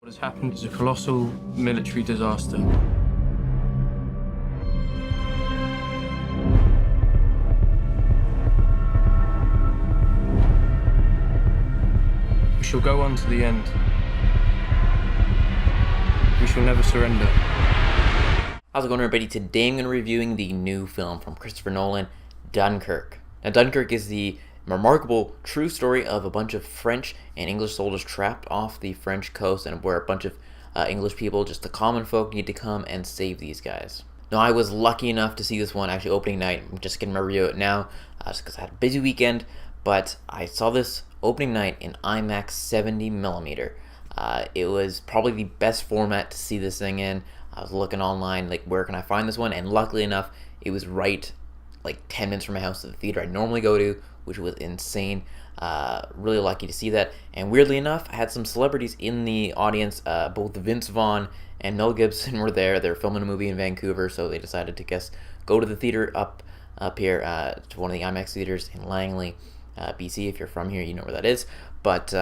What has happened is a colossal military disaster. We shall go on to the end. We shall never surrender. How's it going, everybody? Today I'm going to be reviewing the new film from Christopher Nolan, Dunkirk. Now, Dunkirk is the remarkable true story of a bunch of French and English soldiers trapped off the French coast, and where a bunch of English people, just the common folk, need to come and save these guys. Now, I was lucky enough to see this one actually opening night. I'm just getting my review of it now, just because I had a busy weekend, but I saw this opening night in IMAX 70mm. It was probably the best format to see this thing in. I was looking online, like, where can I find this one? And luckily enough, it was right, like, 10 minutes from my house to the theater I normally go to, which was insane. Really lucky to see that. And weirdly enough, I had some celebrities in the audience. Both Vince Vaughn and Mel Gibson were there. They were filming a movie in Vancouver, so they decided to go to the theater up here to one of the IMAX theaters in Langley, BC. If you're from here, you know where that is. But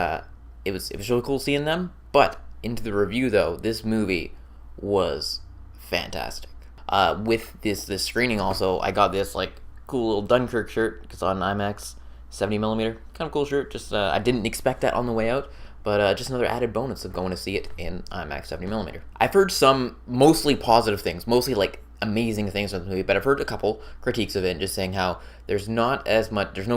it was really cool seeing them. But into the review, though, this movie was fantastic. With this screening also, I got this like cool little Dunkirk shirt because on IMAX 70mm, kind of cool shirt. Just I didn't expect that on the way out, but just another added bonus of going to see it in IMAX 70mm. I've heard some mostly positive things, mostly like amazing things from the movie, but I've heard a couple critiques of it, just saying how there's no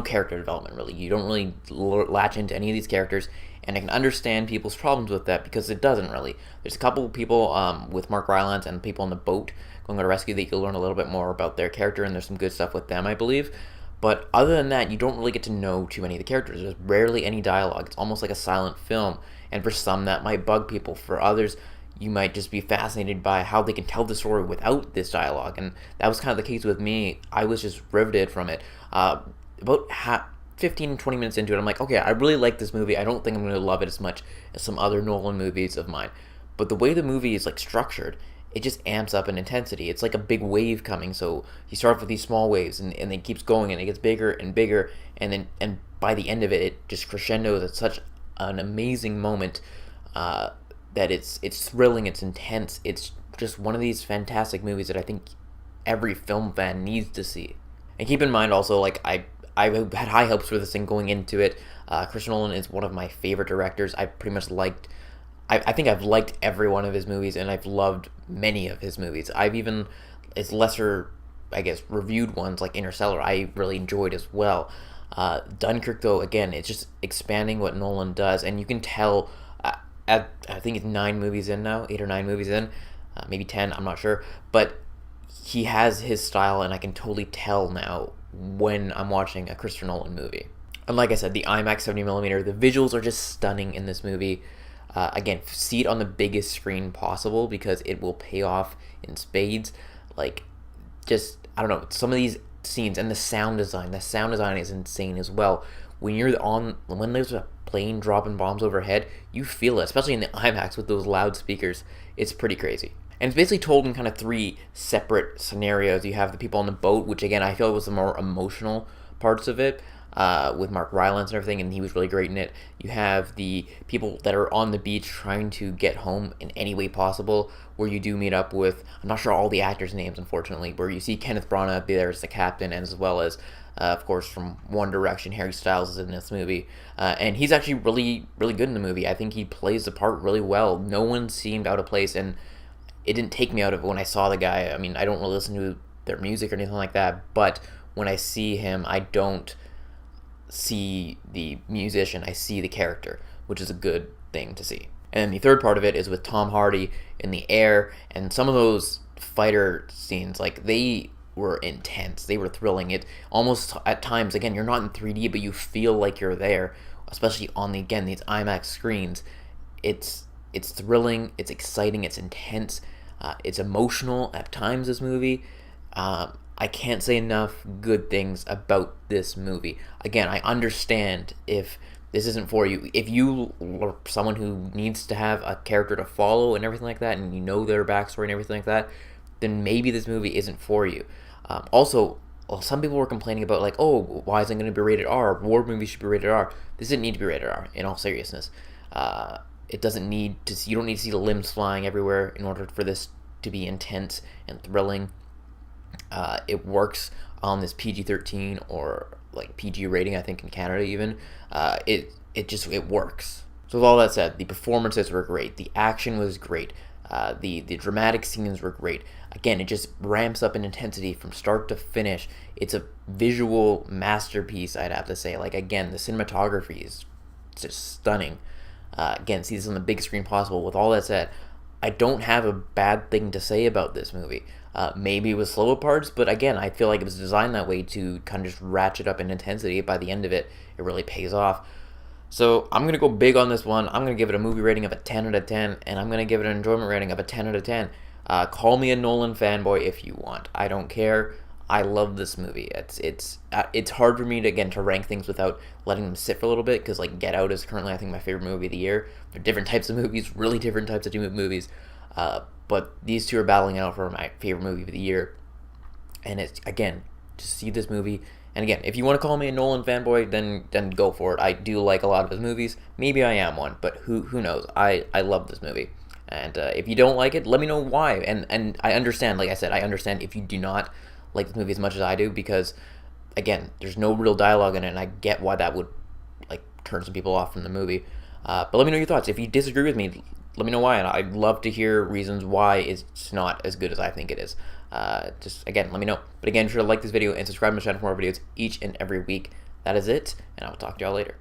character development really. You don't really latch into any of these characters, and I can understand people's problems with that because it doesn't really. There's a couple of people with Mark Rylance and people on the boat going on a rescue that you can learn a little bit more about their character, and there's some good stuff with them, I believe. But other than that, you don't really get to know too many of the characters. There's rarely any dialogue. It's almost like a silent film, and for some that might bug people. For others, you might just be fascinated by how they can tell the story without this dialogue, and that was kind of the case with me. I was just riveted from it. About 15, 20 minutes into it, I'm like, okay, I really like this movie. I don't think I'm going to love it as much as some other Nolan movies of mine. But the way the movie is like structured, it just amps up in intensity. It's like a big wave coming. So you start off with these small waves, and it keeps going, and it gets bigger and bigger, and by the end of it, it just crescendos at such an amazing moment that it's thrilling, it's intense. It's just one of these fantastic movies that I think every film fan needs to see. And keep in mind also, like, I had high hopes for this thing going into it. Christopher Nolan is one of my favorite directors. I pretty much liked... I think I've liked every one of his movies, and I've loved many of his movies. I've even, his lesser, I guess, reviewed ones, like Interstellar, I really enjoyed as well. Dunkirk, though, again, it's just expanding what Nolan does, and you can tell, I think it's 9 movies in now, 8 or 9 movies in, maybe 10, I'm not sure, but he has his style, and I can totally tell now when I'm watching a Christopher Nolan movie. And like I said, the IMAX 70mm, the visuals are just stunning in this movie. Again, see it on the biggest screen possible because it will pay off in spades. Like, just, I don't know, some of these scenes, and the sound design is insane as well. When there's a plane dropping bombs overhead, you feel it, especially in the IMAX with those loudspeakers. It's pretty crazy. And it's basically told in kind of 3 separate scenarios. You have the people on the boat, which again, I feel was the more emotional parts of it. With Mark Rylance and everything, and he was really great in it. You have the people that are on the beach trying to get home in any way possible, where you do meet up with, I'm not sure all the actors' names, unfortunately, where you see Kenneth Branagh be there as the captain, and as well as, of course, from One Direction, Harry Styles is in this movie. And he's actually really, really good in the movie. I think he plays the part really well. No one seemed out of place, and it didn't take me out of it when I saw the guy. I mean, I don't really listen to their music or anything like that, but when I see him, I don't see the musician, I see the character, which is a good thing to see. And the third part of it is with Tom Hardy in the air, and some of those fighter scenes, like, they were intense, they were thrilling. It almost at times, again, you're not in 3D, but you feel like you're there, especially on these IMAX screens. It's thrilling, it's exciting, it's intense, it's emotional at times, this movie. I can't say enough good things about this movie. Again, I understand if this isn't for you. If you are someone who needs to have a character to follow and everything like that, and you know their backstory and everything like that, then maybe this movie isn't for you. Also, some people were complaining about, like, oh, why isn't it going to be rated R? War movies should be rated R. This didn't need to be rated R, in all seriousness. It doesn't need to see, you don't need to see the limbs flying everywhere in order for this to be intense and thrilling. It works on this PG-13 or like PG rating, I think in Canada even. It works. So with all that said, the performances were great, the action was great, the dramatic scenes were great. Again, it just ramps up in intensity from start to finish. It's a visual masterpiece, I'd have to say. Like, again, the cinematography is just stunning. Again, see this on the big screen possible. With all that said, I don't have a bad thing to say about this movie. Maybe it was slow at parts, but again, I feel like it was designed that way to kind of just ratchet up in intensity. By the end of it, it really pays off. So I'm going to go big on this one. I'm going to give it a movie rating of a 10 out of 10, and I'm going to give it an enjoyment rating of a 10 out of 10. Call me a Nolan fanboy if you want. I don't care. I love this movie. It's hard for me to, again, to rank things without letting them sit for a little bit, because like Get Out is currently, I think, my favorite movie of the year. They're different types of movies, really different types of movies, but these two are battling out for my favorite movie of the year. And it's, again, to see this movie, and again, if you want to call me a Nolan fanboy, then go for it. I do like a lot of his movies. Maybe I am one, but who knows? I love this movie. And if you don't like it, let me know why. And I understand, like I said, I understand if you do not like this movie as much as I do, because again, there's no real dialogue in it, and I get why that would like turn some people off from the movie. But let me know your thoughts. If you disagree with me, let me know why, and I'd love to hear reasons why it's not as good as I think it is. Just again, let me know. But again, be sure to like this video and subscribe to my channel for more videos each and every week. That is it, and I'll talk to y'all later.